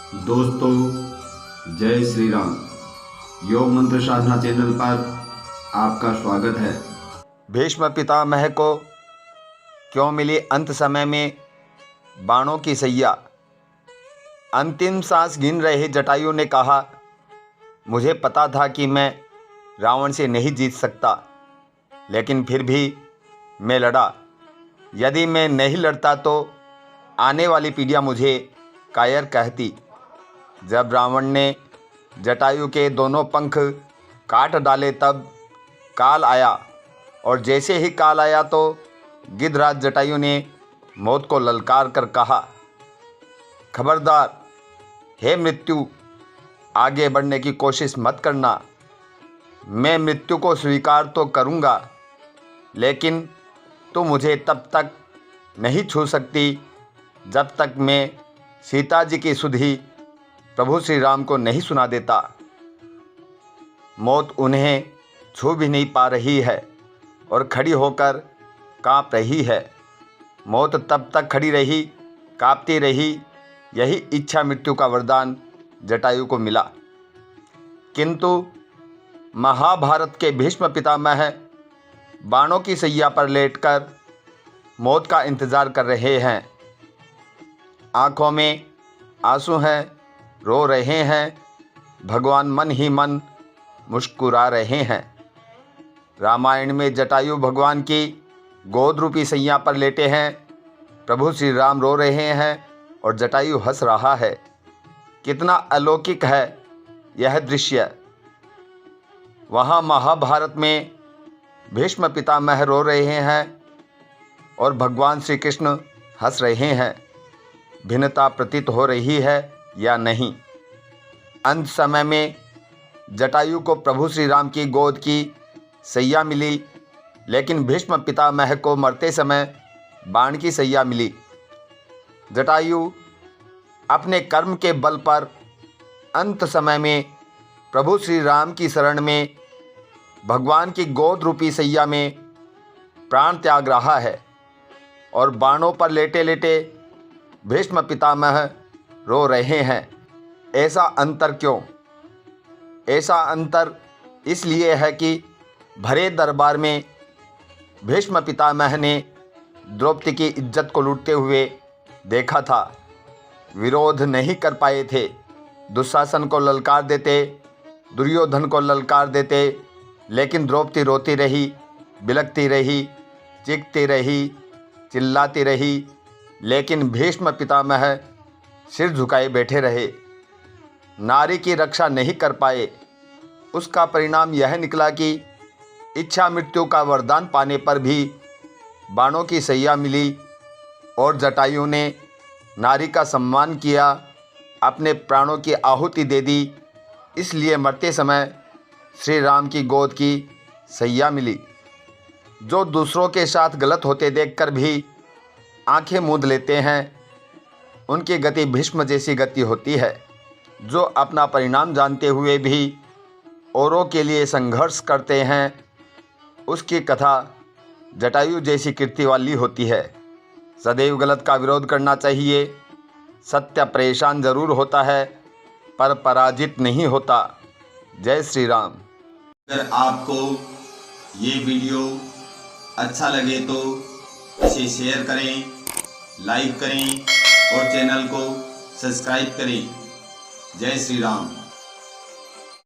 दोस्तों, जय श्री राम। योग मंत्र साधना चैनल पर आपका स्वागत है। भीष्म पितामह को क्यों मिली अंत समय में बाणों की सैया? अंतिम सांस गिन रहे जटायु ने कहा, मुझे पता था कि मैं रावण से नहीं जीत सकता, लेकिन फिर भी मैं लड़ा। यदि मैं नहीं लड़ता तो आने वाली पीढ़ियां मुझे कायर कहती। जब रावण ने जटायु के दोनों पंख काट डाले तब काल आया, और जैसे ही काल आया तो गिद्धराज जटायु ने मौत को ललकार कर कहा, खबरदार हे मृत्यु, आगे बढ़ने की कोशिश मत करना। मैं मृत्यु को स्वीकार तो करूँगा, लेकिन तू मुझे तब तक नहीं छू सकती जब तक मैं सीता जी की सुधि प्रभु श्री राम को नहीं सुना देता। मौत उन्हें छू भी नहीं पा रही है और खड़ी होकर काँप रही है। मौत तब तक खड़ी रही, काँपती रही। यही इच्छा मृत्यु का वरदान जटायु को मिला। किंतु महाभारत के भीष्म पितामह बाणों की सैया पर लेटकर मौत का इंतज़ार कर रहे हैं। आँखों में आंसू हैं, रो रहे हैं। भगवान मन ही मन मुस्कुरा रहे हैं। रामायण में जटायु भगवान की गोद रूपी सैया पर लेटे हैं। प्रभु श्री राम रो रहे हैं और जटायु हंस रहा है। कितना अलौकिक है यह दृश्य। वहाँ महाभारत में भीष्म पितामह रो रहे हैं और भगवान श्री कृष्ण हंस रहे हैं। भिन्नता प्रतीत हो रही है या नहीं? अंत समय में जटायु को प्रभु श्री राम की गोद की सैया मिली, लेकिन भीष्म पितामह को मरते समय बाण की सैया मिली। जटायु अपने कर्म के बल पर अंत समय में प्रभु श्री राम की शरण में भगवान की गोद रूपी सैया में प्राण त्याग रहा है, और बाणों पर लेटे लेटे भीष्म पितामह रो रहे हैं। ऐसा अंतर क्यों? ऐसा अंतर इसलिए है कि भरे दरबार में भीष्म पितामह ने द्रौपदी की इज्जत को लूटते हुए देखा था। विरोध नहीं कर पाए थे। दुशासन को ललकार देते, दुर्योधन को ललकार देते, लेकिन द्रौपदी रोती रही, बिलखती रही, चीखती रही, चिल्लाती रही। लेकिन भीष्म पितामह सिर झुकाए बैठे रहे, नारी की रक्षा नहीं कर पाए। उसका परिणाम यह निकला कि इच्छा मृत्यु का वरदान पाने पर भी बाणों की सैया मिली, और जटायु ने नारी का सम्मान किया, अपने प्राणों की आहुति दे दी। इसलिए मरते समय श्री राम की गोद की सैया मिली। जो दूसरों के साथ गलत होते देखकर भी आंखें मूंद लेते हैं, उनकी गति भीष्म जैसी गति होती है। जो अपना परिणाम जानते हुए भी औरों के लिए संघर्ष करते हैं, उसकी कथा जटायु जैसी कीर्ति वाली होती है। सदैव गलत का विरोध करना चाहिए। सत्य परेशान जरूर होता है, पर पराजित नहीं होता। जय श्री राम। अगर आपको ये वीडियो अच्छा लगे तो इसे शेयर करें, लाइक करें और चैनल को सब्सक्राइब करें। जय श्री राम।